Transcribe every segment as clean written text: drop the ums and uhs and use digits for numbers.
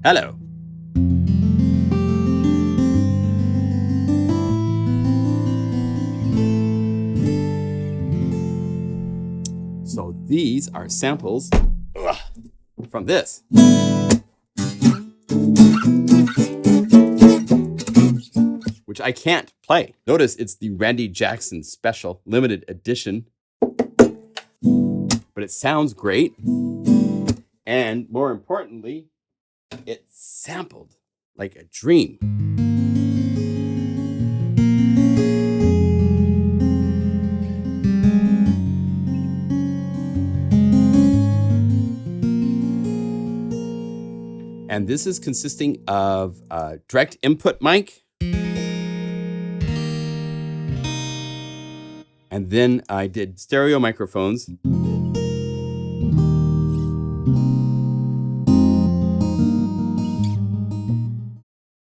Hello. So these are samples from this. Which I can't play. Notice it's the Randy Jackson Special Limited Edition. But it sounds great. And more importantly, it's sampled like a dream. And this is consisting of a direct input mic. And then I did stereo microphones.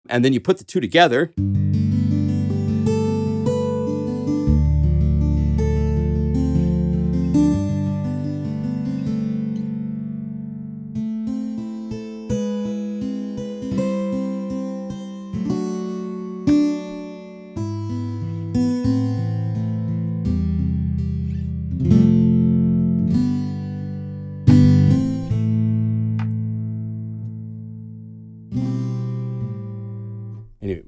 And then you put the two together. Anyway,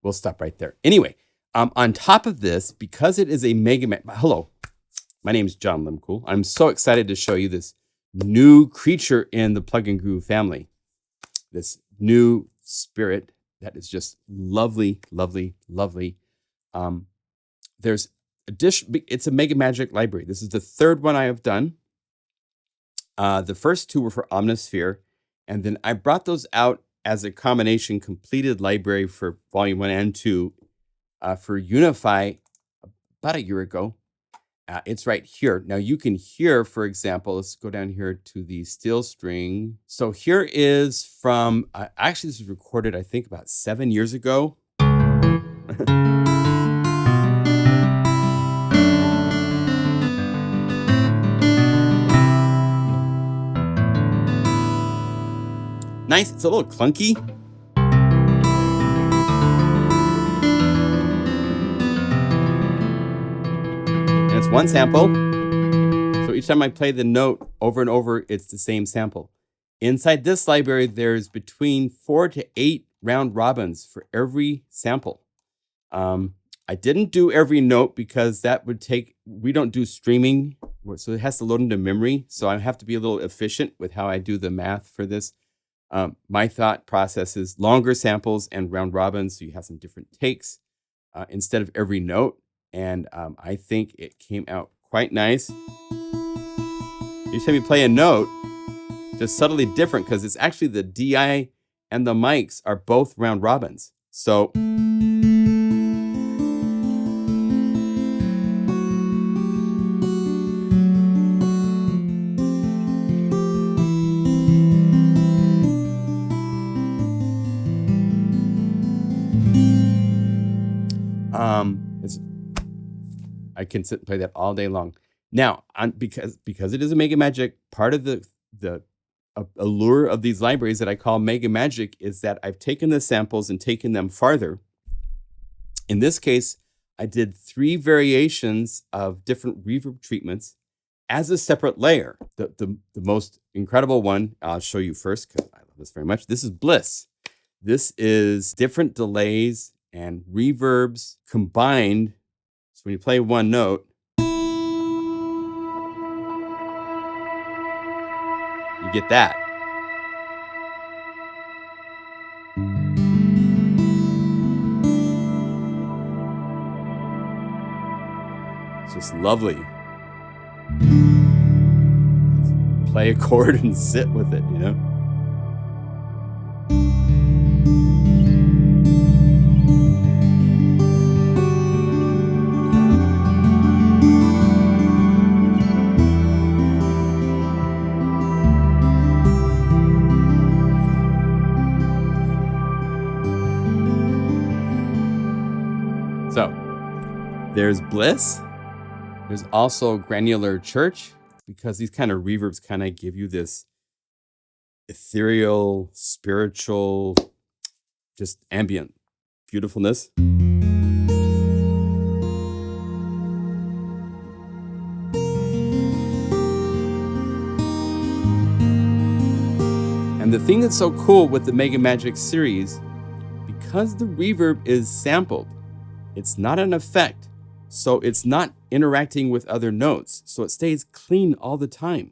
we'll stop right there. Anyway, on top of this, because it is a MegaMagic, hello, my name is John Limcool. I'm so excited to show you this new creature in the Plug and Groove family. This new spirit that is just lovely, lovely, lovely. There's it's a MegaMagic library. This is the third one I have done. The first two were for Omnisphere, and then I brought those out as a combination completed library for volume 1 and 2 for Unify about a year ago. It's right here. Now you can hear, for example, let's go down here to the steel string. So here is from, actually this was recorded, I think about 7 years ago. Nice, it's a little clunky. And it's one sample. So each time I play the note over and over, it's the same sample. Inside this library, there's between 4 to 8 round robins for every sample. I didn't do every note because that would take, we don't do streaming, so it has to load into memory. So I have to be a little efficient with how I do the math for this. My thought process is longer samples and round robins, so you have some different takes instead of every note. And I think it came out quite nice. Each time you play a note, just subtly different because it's actually the DI and the mics are both round robins. So I can sit and play that all day long. Now, because it is a MegaMagic, part of the allure of these libraries that I call MegaMagic is that I've taken the samples and taken them farther. In this case, I did 3 variations of different reverb treatments as a separate layer. The most incredible one I'll show you first because I love this very much. This is BLISS. This is different delays and reverbs combined. So when you play one note, you get that. Just lovely. Play a chord and sit with it, you know? So, there's BLISS. There's also Granular Church, because these kind of reverbs kind of give you this ethereal, spiritual, just ambient beautifulness. And the thing that's so cool with the MegaMagic series, because the reverb is sampled, it's not an effect, so it's not interacting with other notes, so it stays clean all the time.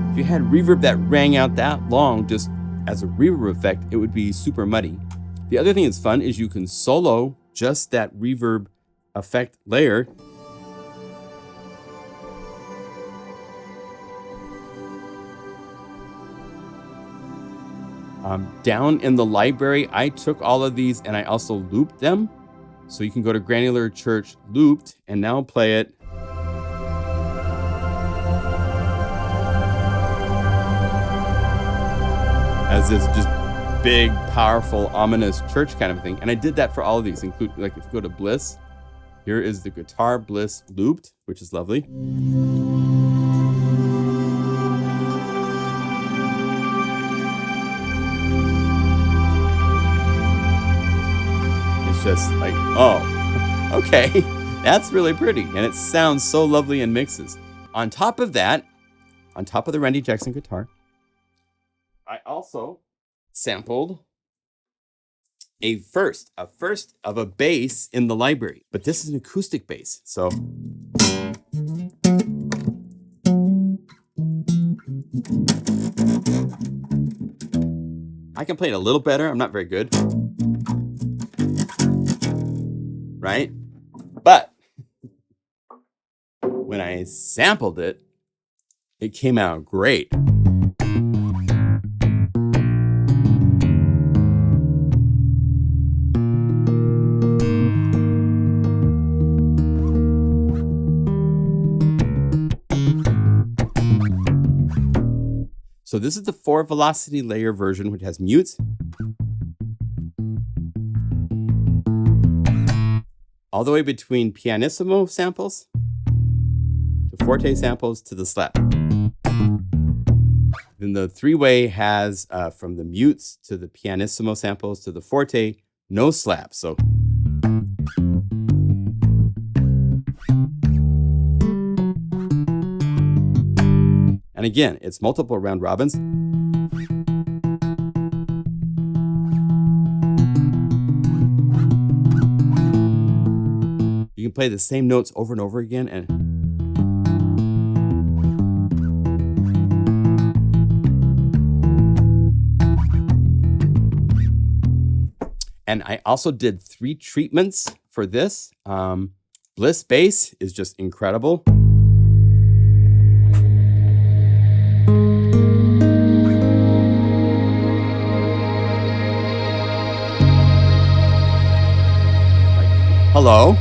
If you had reverb that rang out that long just as a reverb effect, it would be super muddy. The other thing that's fun is you can solo just that reverb effect layer. Down in the library, I took all of these and I also looped them. So you can go to Granular Church Looped and now play it. As this just big, powerful, ominous church kind of thing. And I did that for all of these, including, like, if you go to BLISS, here is the guitar BLISS looped, which is lovely. Just like, oh, okay, that's really pretty. And it sounds so lovely in mixes. On top of that, on top of the Randy Jackson guitar, I also sampled a first of a bass in the library, but this is an acoustic bass. So I can play it a little better. I'm not very good. Right? But when I sampled it, it came out great. So this is the 4 velocity layer version, which has mutes, all the way between pianissimo samples to forte samples to the slap. Then the 3-way has from the mutes to the pianissimo samples to the forte, no slap. So and again, it's multiple round robins. You can play the same notes over and over again, and I also did 3 treatments for this. BLISS bass is just incredible. Hello.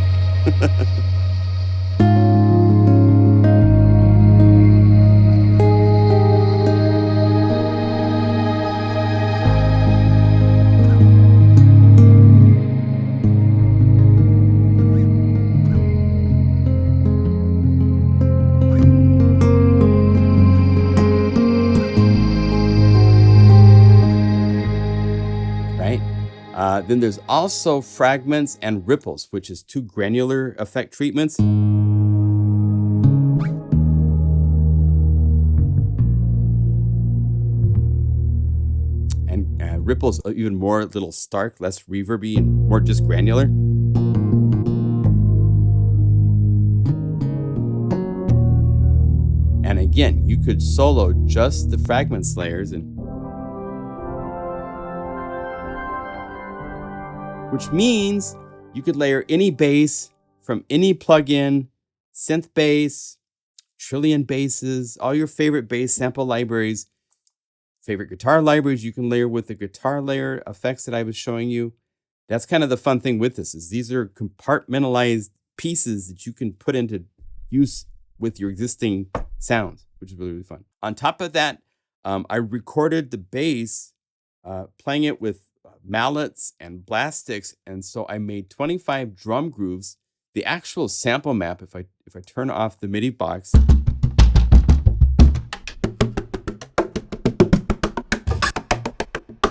Then there's also fragments and ripples, which is 2 granular effect treatments. And ripples are even more little stark, less reverby, and more just granular. And again, you could solo just the fragments layers and which means you could layer any bass from any plugin, synth bass, trillion basses, all your favorite bass sample libraries, favorite guitar libraries you can layer with the guitar layer effects that I was showing you. That's kind of the fun thing with this, is these are compartmentalized pieces that you can put into use with your existing sounds, which is really, really fun. On top of that, I recorded the bass playing it with mallets and blast sticks, and so I made 25 drum grooves. The actual sample map, if I turn off the MIDI box,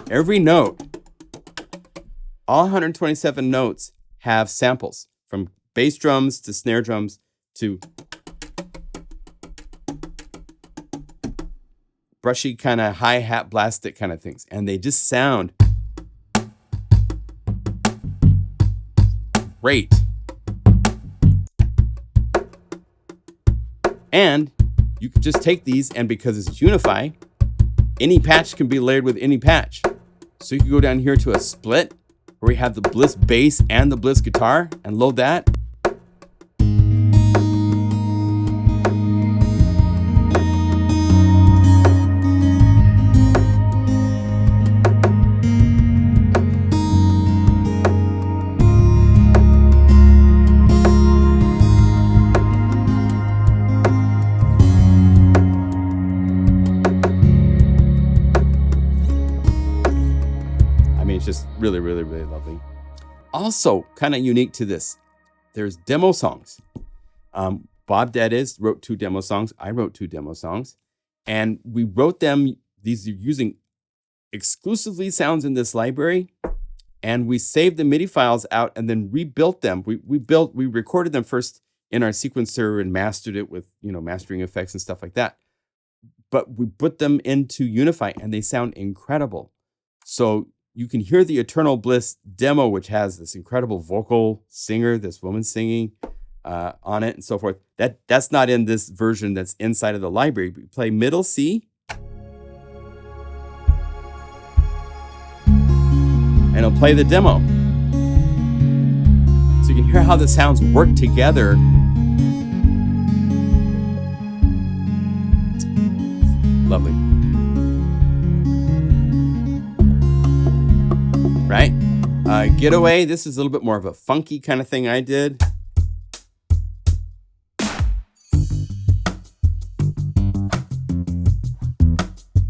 every note, all 127 notes have samples, from bass drums to snare drums to brushy kind of hi-hat blast stick kind of things. And they just sound great. And you can just take these, and because it's Unify, any patch can be layered with any patch. So you can go down here to a split where we have the BLISS bass and the BLISS guitar and load that. Just really, really, really lovely. Also, kind of unique to this, there's demo songs. Bob Dadis wrote 2 demo songs. I wrote 2 demo songs. And we wrote them, these are using exclusively sounds in this library. And we saved the MIDI files out and then rebuilt them. We recorded them first in our sequencer and mastered it with, mastering effects and stuff like that. But we put them into Unify and they sound incredible. So you can hear the Eternal Bliss demo, which has this incredible vocal singer, this woman singing on it and so forth. That's not in this version that's inside of the library. We play middle C. And it'll play the demo. So you can hear how the sounds work together. Lovely. Right? Getaway, this is a little bit more of a funky kind of thing I did.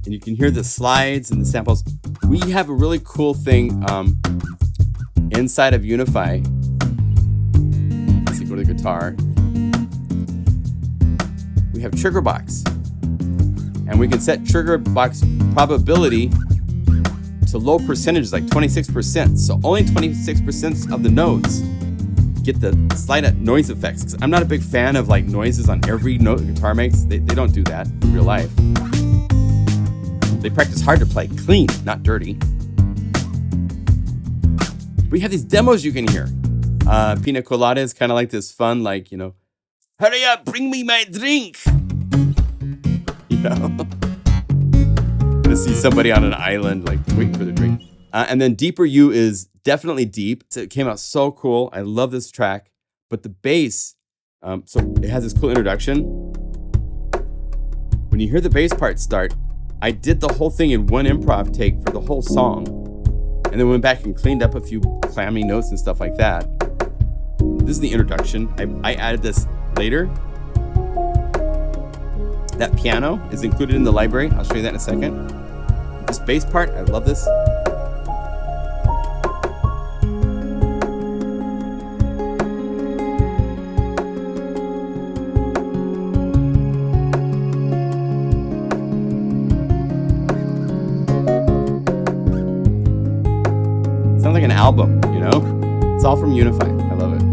And you can hear the slides and the samples. We have a really cool thing inside of Unify. Let's see, go to the guitar. We have trigger box. And we can set trigger box probability to low percentages, like 26%. So only 26% of the notes get the slight noise effects. 'Cause I'm not a big fan of like noises on every note the guitar makes. They don't do that in real life. They practice hard to play clean, not dirty. We have these demos you can hear. Pina Colada is kind of like this fun, like, hurry up, bring me my drink. To see somebody on an island, like waiting for the drink. And then Deeper You is definitely deep. So it came out so cool. I love this track. But the bass, so it has this cool introduction. When you hear the bass part start, I did the whole thing in one improv take for the whole song. And then went back and cleaned up a few clammy notes and stuff like that. This is the introduction. I added this later. That piano is included in the library. I'll show you that in a second. This bass part, I love this. Sounds like an album, It's all from Unify. I love it.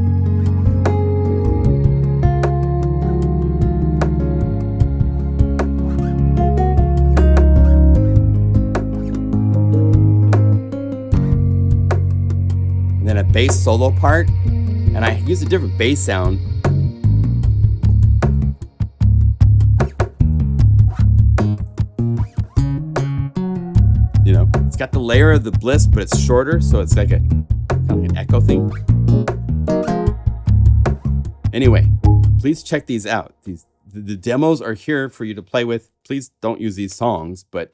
A bass solo part, and I use a different bass sound. It's got the layer of the BLISS, but it's shorter, so it's like a kind kind of like an echo thing. Anyway, please check these out. The demos are here for you to play with. Please don't use these songs, but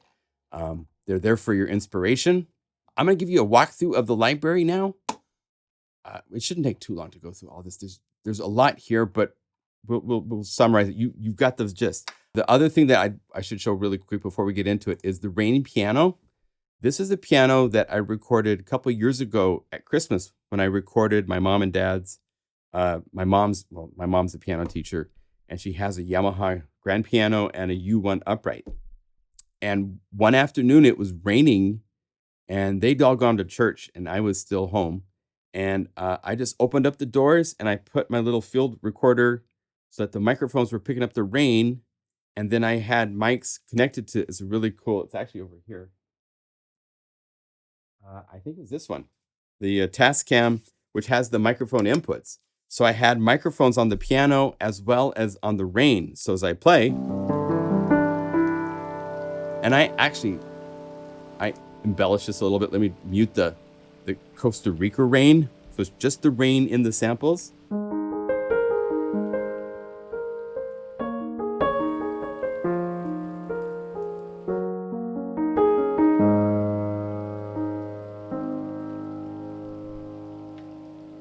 they're there for your inspiration. I'm going to give you a walkthrough of the library now. It shouldn't take too long to go through all this. There's a lot here, but we'll summarize it. You've got the gist. The other thing that I should show really quick before we get into it is the rain piano. This is a piano that I recorded a couple years ago at Christmas when I recorded my mom and dad's. My mom's a piano teacher, and she has a Yamaha grand piano and a U1 upright. And one afternoon it was raining, and they'd all gone to church, and I was still home. And I just opened up the doors, and I put my little field recorder so that the microphones were picking up the rain. And then I had mics connected to, it's really cool. It's actually over here. I think it was this one, the Tascam, which has the microphone inputs. So I had microphones on the piano as well as on the rain. So as I play, and I embellish this a little bit. Let me mute the Costa Rica rain. So it's just the rain in the samples.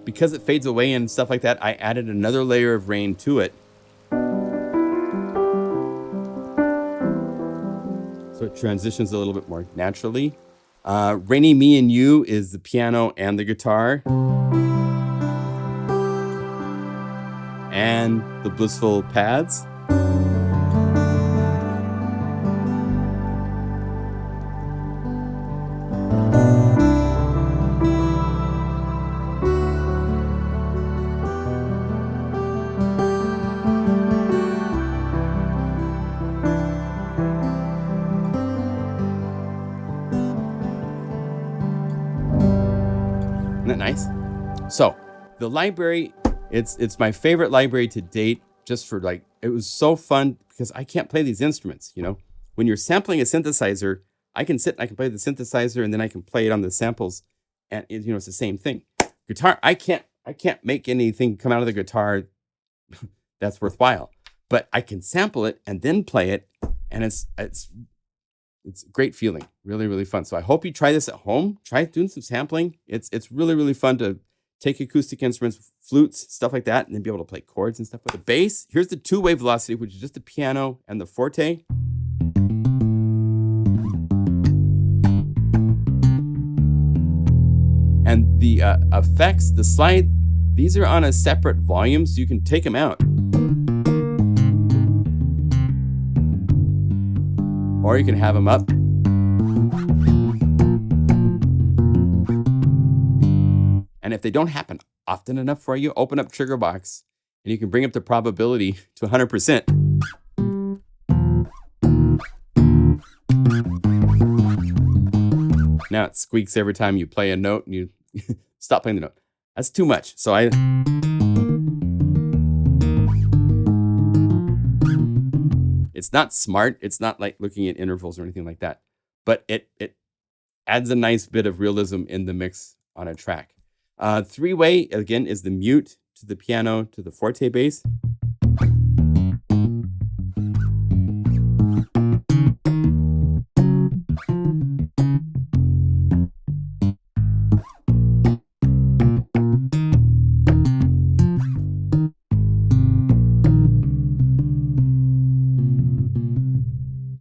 Because it fades away and stuff like that, I added another layer of rain to it. So it transitions a little bit more naturally. Rainy Me and You is the piano and the guitar. And the blissful pads. Isn't that nice? So the library, it's my favorite library to date, just for like, it was so fun because I can't play these instruments, you know. When you're sampling a synthesizer, I can play the synthesizer, and then I can play it on the samples, and it's the same thing. Guitar, I can't make anything come out of the guitar that's worthwhile, but I can sample it and then play it, and it's a great feeling. Really, really fun. So I hope you try this at home. Try doing some sampling. It's really, really fun to take acoustic instruments, flutes, stuff like that, and then be able to play chords and stuff. With the bass, here's the two-way velocity, which is just the piano and the forte. And the effects, the slide, these are on a separate volume, so you can take them out. Or you can have them up. And if they don't happen often enough for you, open up Trigger Box, and you can bring up the probability to 100%. Now it squeaks every time you play a note and you stop playing the note. That's too much. So it's not smart. It's not like looking at intervals or anything like that. But it adds a nice bit of realism in the mix on a track. Three-way, again, is the mute to the piano to the forte bass.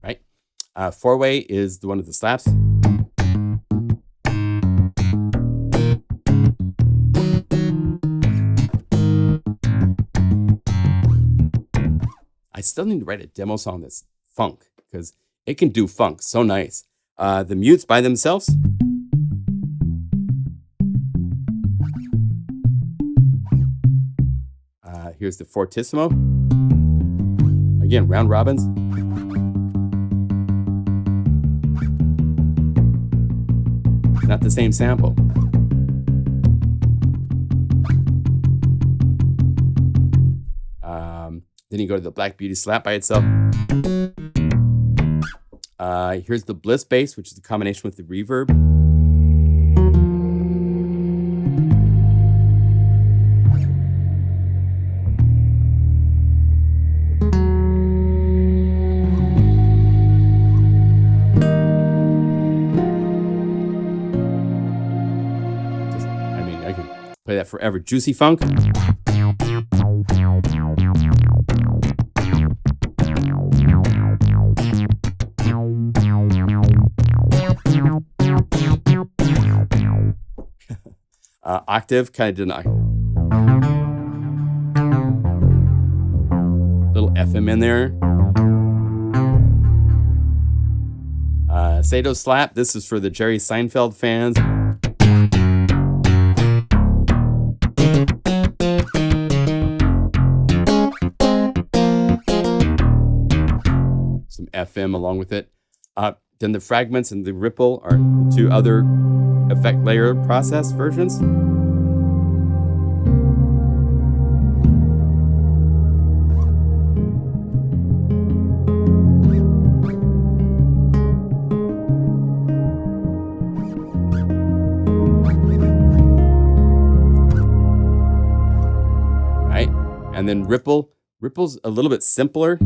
Right? Four-way is the one with the slaps. I still need to write a demo song that's funk, because it can do funk so nice. The mutes by themselves. Here's the fortissimo. Again, round robins. Not the same sample. Then you go to the Black Beauty slap by itself. Here's the Bliss bass, which is a combination with the reverb. that forever. Juicy Funk. Octave, kind of deny. Little FM in there. Sato Slap, this is for the Jerry Seinfeld fans. Some FM along with it. Then the fragments and the ripple are the two other effect layer process versions. Right, and then ripple's a little bit simpler.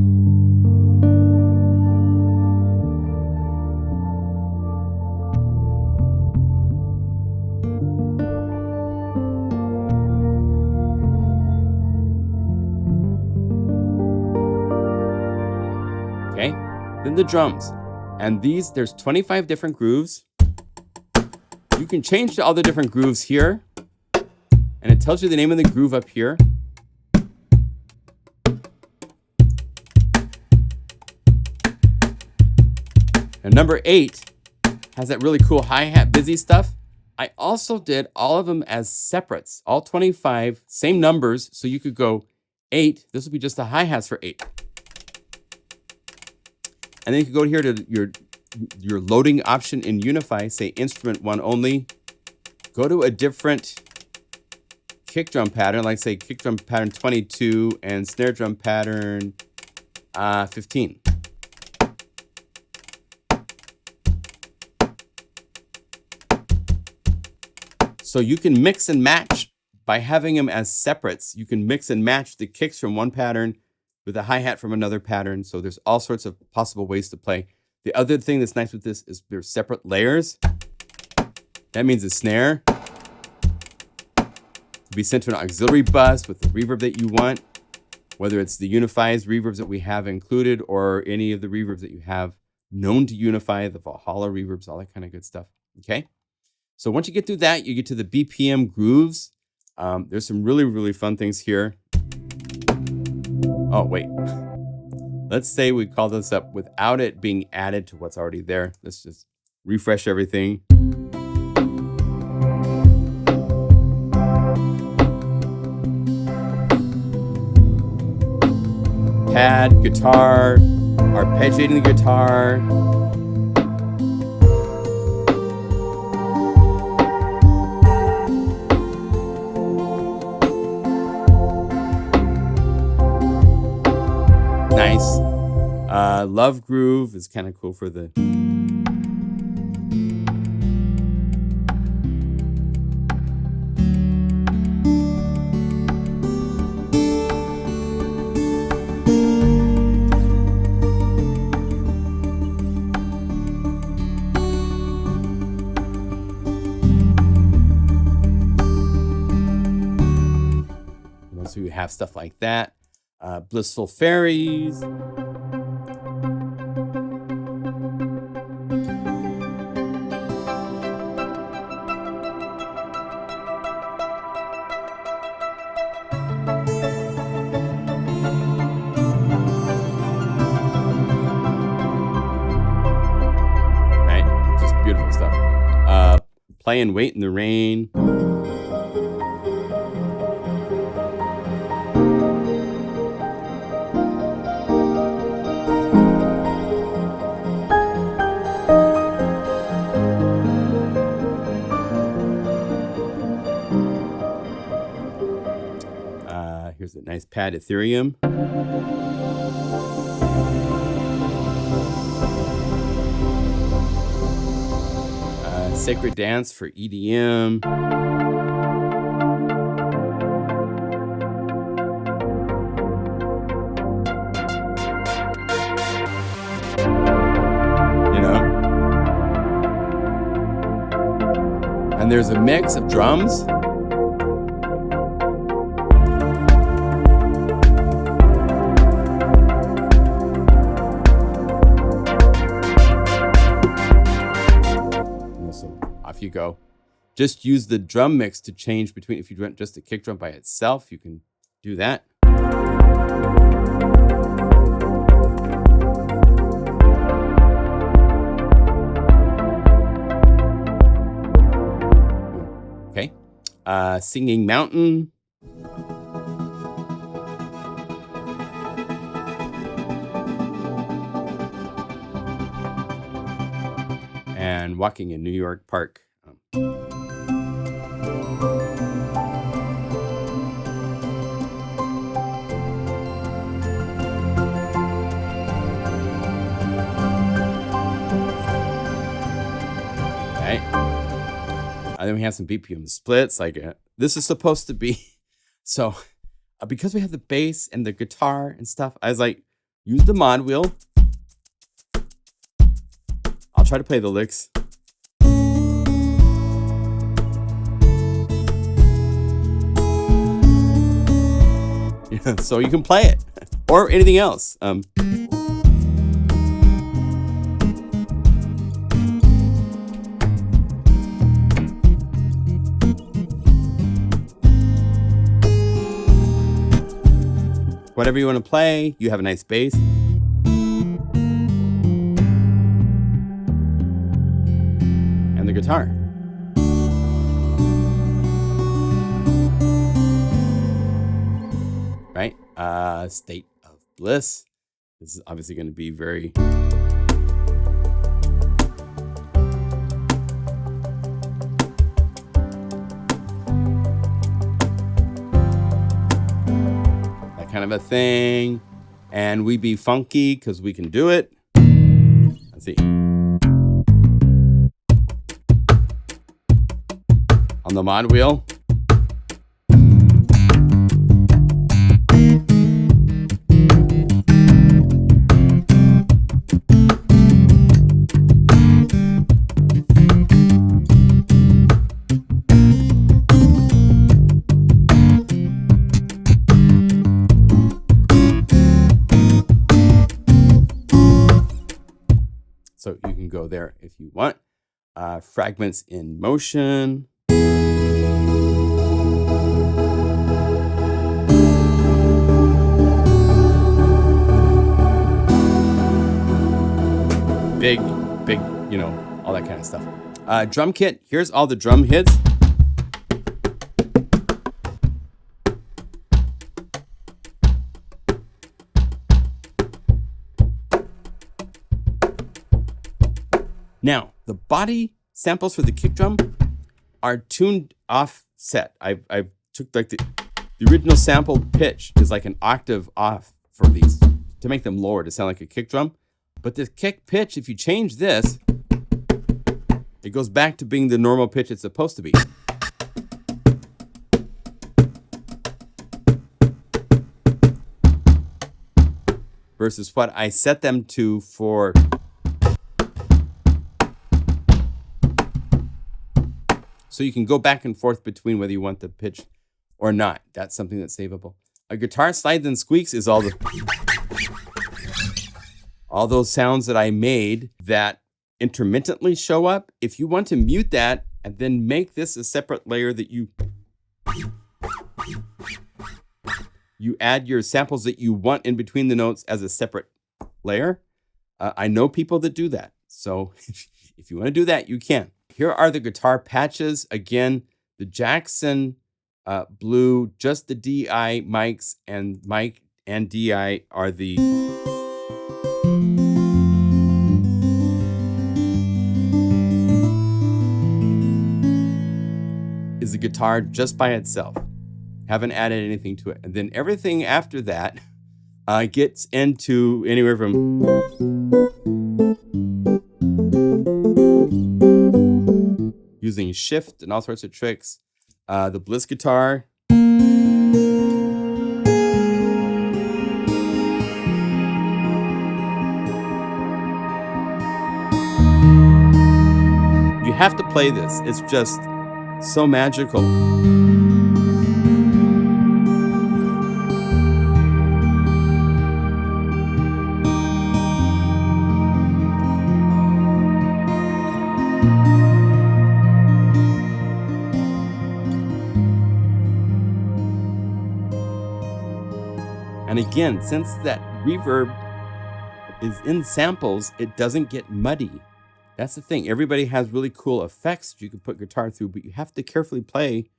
Then the drums, and there's 25 different grooves. You can change all the different grooves here, and it tells you the name of the groove up here. And number 8 has that really cool hi-hat busy stuff. I also did all of them as separates, all 25, same numbers, so you could go 8. This will be just the hi-hats for 8. And then you can go here to your loading option in Unify, say instrument 1 only. Go to a different kick drum pattern, like say kick drum pattern 22 and snare drum pattern 15. So you can mix and match by having them as separates. You can mix and match the kicks from one pattern with a hi-hat from another pattern. So there's all sorts of possible ways to play. The other thing that's nice with this is there's separate layers. That means the snare to be sent to an auxiliary bus with the reverb that you want, whether it's the Unify's reverbs that we have included or any of the reverbs that you have known to Unify, the Valhalla reverbs, all that kind of good stuff, okay? So once you get through that, you get to the BPM grooves. There's some really, really fun things here. Oh, wait. Let's say we call this up without it being added to what's already there. Let's just refresh everything. Pad, guitar, arpeggiating the guitar. Nice. Love Groove is kind of cool for the... So you have stuff like that. Blissful Fairies. Right, just beautiful stuff. Play and Wait in the Rain. Here's a nice pad Ethereum. Sacred Dance for EDM. You know? And there's a mix of drums. you go. Just use the drum mix to change between. If you want just a kick drum by itself, you can do that. Okay. Singing Mountain. And Walking in New York Park. Then we have some BPM splits. Like this is supposed to be. So because we have the bass and the guitar and stuff, I was like, use the mod wheel. I'll try to play the licks. Yeah, so you can play it or anything else. Whatever you want to play, you have a nice bass. And the guitar. Right? State of Bliss. This is obviously going to be very... kind of a thing, and we be funky because we can do it. Let's see. On the mod wheel. So you can go there if you want. Fragments in motion. Big, you know, all that kind of stuff. Drum kit. Here's all the drum hits. Now, the body samples for the kick drum are tuned offset. I took like the original sampled pitch is like an octave off for these to make them lower to sound like a kick drum. But the kick pitch, if you change this, it goes back to being the normal pitch it's supposed to be. Versus what I set them to for... So you can go back and forth between whether you want the pitch or not. That's something that's savable. A guitar slides and squeaks is all those sounds that I made that intermittently show up. If you want to mute that and then make this a separate layer that you add your samples that you want in between the notes as a separate layer. I know people that do that. So if you want to do that, you can. Here are the guitar patches. Again, the Jackson Blue, just the DI mics, and mic and DI are the... is the guitar just by itself. Haven't added anything to it. And then everything after that gets into anywhere from... using shift and all sorts of tricks. The BLISS guitar. You have to play this. It's just so magical. again, since that reverb is in samples, it doesn't get muddy. That's the thing. Everybody has really cool effects that you can put guitar through, but you have to carefully play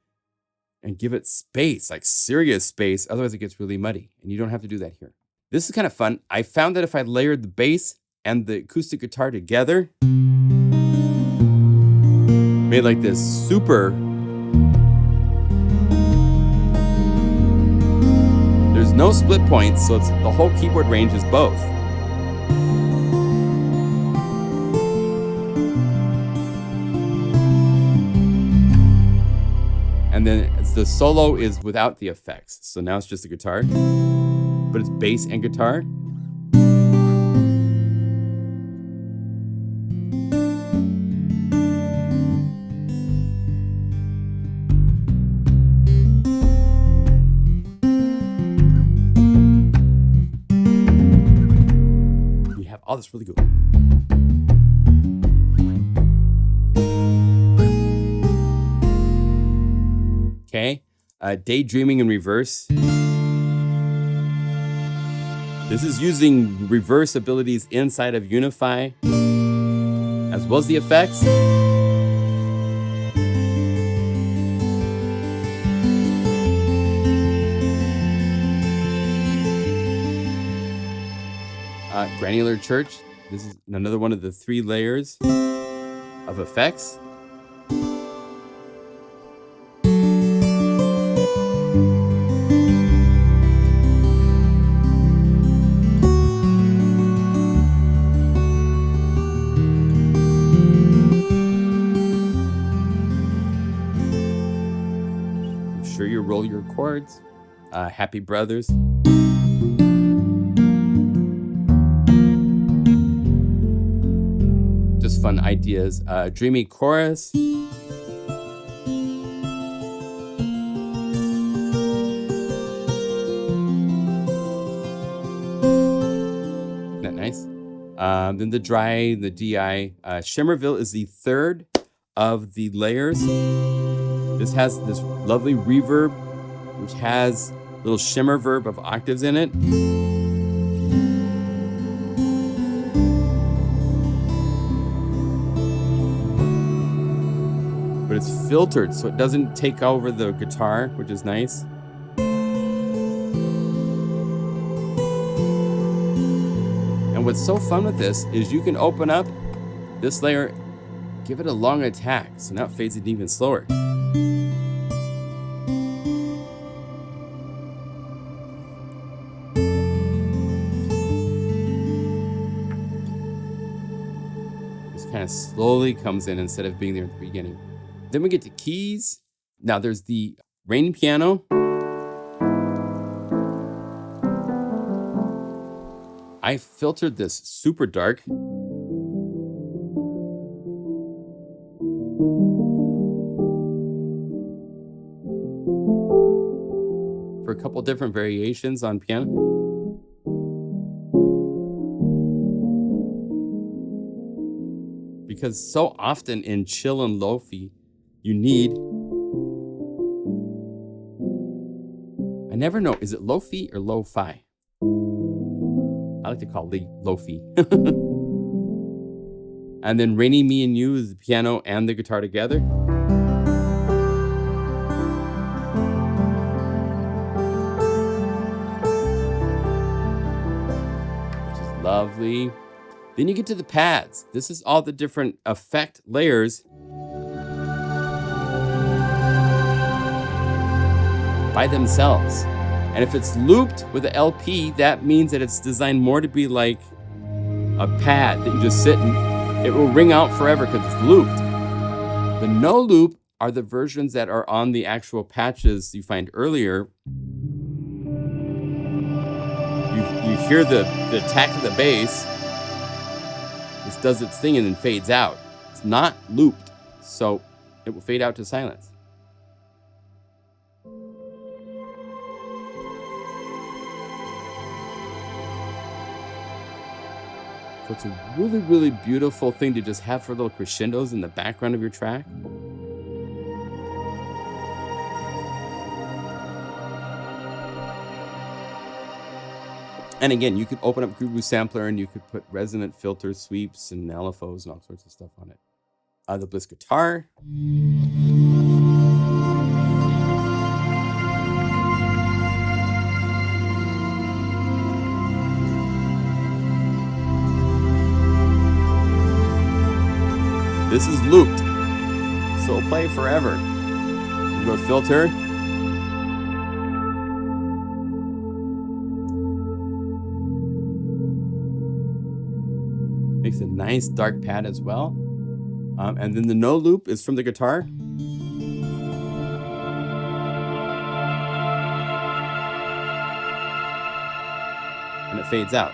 and give it space, like serious space. Otherwise it gets really muddy, and you don't have to do that here. This is kind of fun. I found that if I layered the bass and the acoustic guitar together, made like this super, there's no split points, so it's the whole keyboard range is both. And then the solo is without the effects. So now it's just the guitar, but it's bass and guitar. You have all this really good. Okay, daydreaming in reverse. This is using reverse abilities inside of Unify, as well as the effects. Granular Church. This is another one of the 3 layers of effects. Sure you roll your chords. Happy Brothers. Just fun ideas. Dreamy Chorus. Isn't that nice? Then the dry, the DI. Shimmerville is the 3rd of the layers. This has this lovely reverb, which has a little shimmer verb of octaves in it. But it's filtered, so it doesn't take over the guitar, which is nice. And what's so fun with this is you can open up this layer, give it a long attack, so now it fades it even slower. Kind of slowly comes in instead of being there at the beginning. Then we get to keys. Now there's the rain piano. I filtered this super dark. For a couple different variations on piano. Because so often in chill and lo-fi, you need, I never know, is it lo-fi or lo-fi? I like to call it lo-fi. And then Rainy Me and You is the piano and the guitar together. Which is lovely. Then you get to the pads. This is all the different effect layers by themselves. And if it's looped with an LP, that means that it's designed more to be like a pad that you just sit and it will ring out forever because it's looped. The no loop are the versions that are on the actual patches you find earlier. You hear the attack of the bass. This does its thing and then fades out. It's not looped, so it will fade out to silence. So it's a really, really beautiful thing to just have for little crescendos in the background of your track. And again, you could open up Guru Sampler and you could put resonant filters, sweeps, and LFOs and all sorts of stuff on it. The BLISS guitar. This is looped, so it'll play forever. You go filter. Makes a nice dark pad as well. And then the no loop is from the guitar. And it fades out.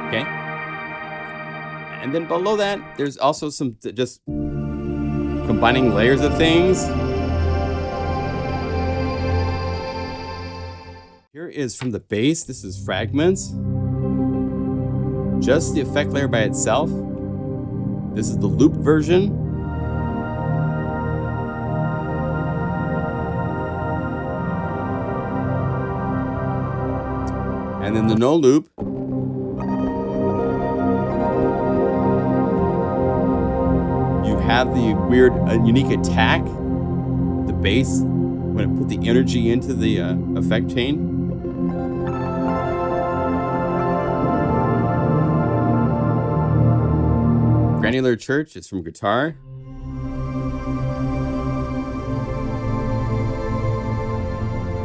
Okay. And then below that, there's also some just combining layers of things. Here is from the bass. This is fragments. Just the effect layer by itself. This is the loop version. And then the no loop. You have the weird, unique attack. The bass, when it put the energy into the effect chain. Granular Church is from guitar.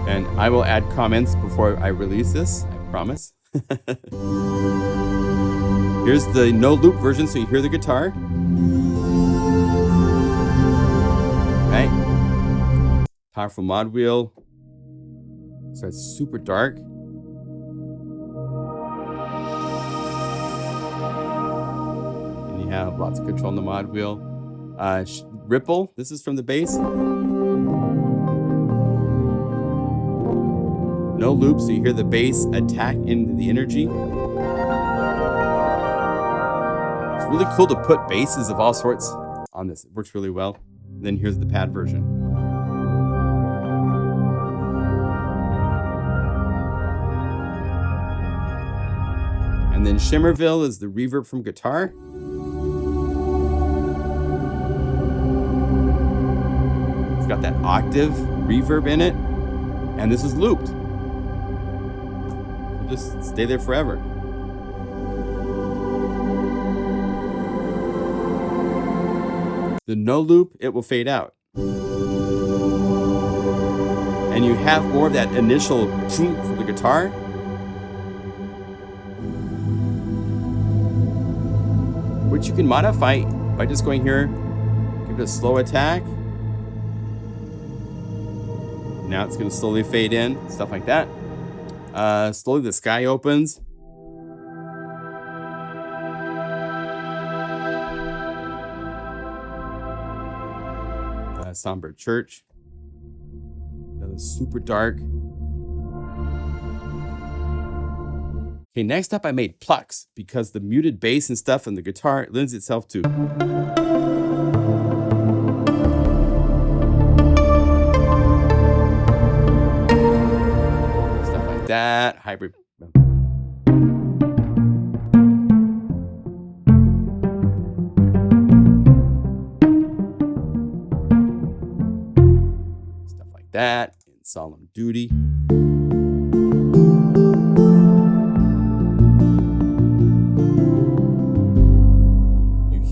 And I will add comments before I release this, I promise. Here's the no loop version, so you hear the guitar. Right? Powerful mod wheel. So it's super dark. And you have lots of control on the mod wheel. Ripple, this is from the bass. No loop, so you hear the bass attack into the energy. It's really cool to put basses of all sorts on this. It works really well. And then here's the pad version. And then Shimmerville is the reverb from guitar. It's got that octave reverb in it. And this is looped. Just stay there forever. The no loop, it will fade out. And you have more of that initial from the guitar. Which you can modify by just going here, give it a slow attack. Now it's going to slowly fade in, stuff like that. Slowly the sky opens. Somber Church. Another super dark. Okay, next up I made plucks because the muted bass and stuff and the guitar lends itself to stuff like that. Hybrid. Stuff like that in Solemn Duty.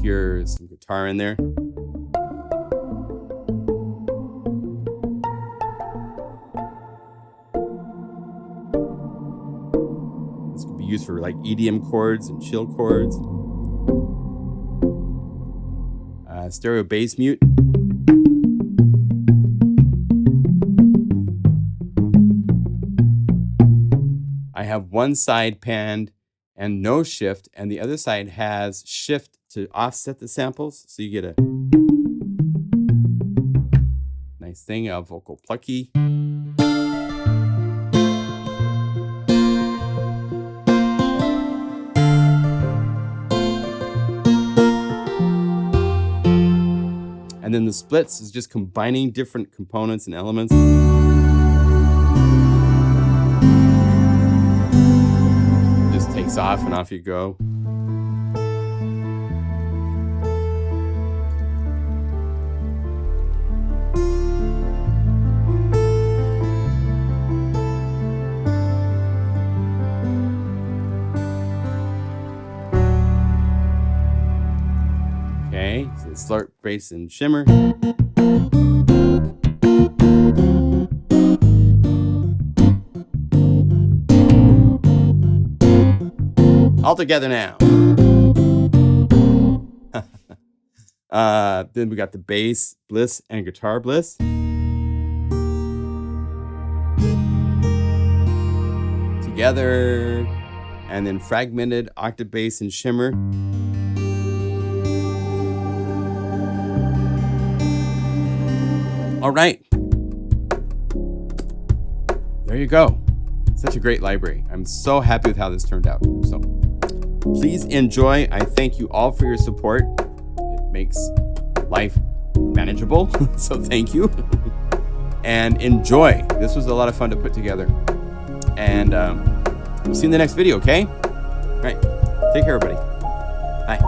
Hear some guitar in there. This could be used for like EDM chords and chill chords. Stereo bass mute. I have one side panned and no shift, and the other side has shift to offset the samples, so you get a nice thing, a vocal plucky. And then the the splits is just combining different components and elements. Just takes off and off you go. Okay, so slurp, bass, and shimmer. All together now. Then we got the bass bliss and guitar bliss. Together, and then fragmented octave bass and shimmer. All right. There you go. Such a great library. I'm so happy with how this turned out. So please enjoy. I thank you all for your support. It makes life manageable. So thank you. And enjoy. This was a lot of fun to put together. And we'll see you in the next video, okay? All right. Take care, everybody. Bye.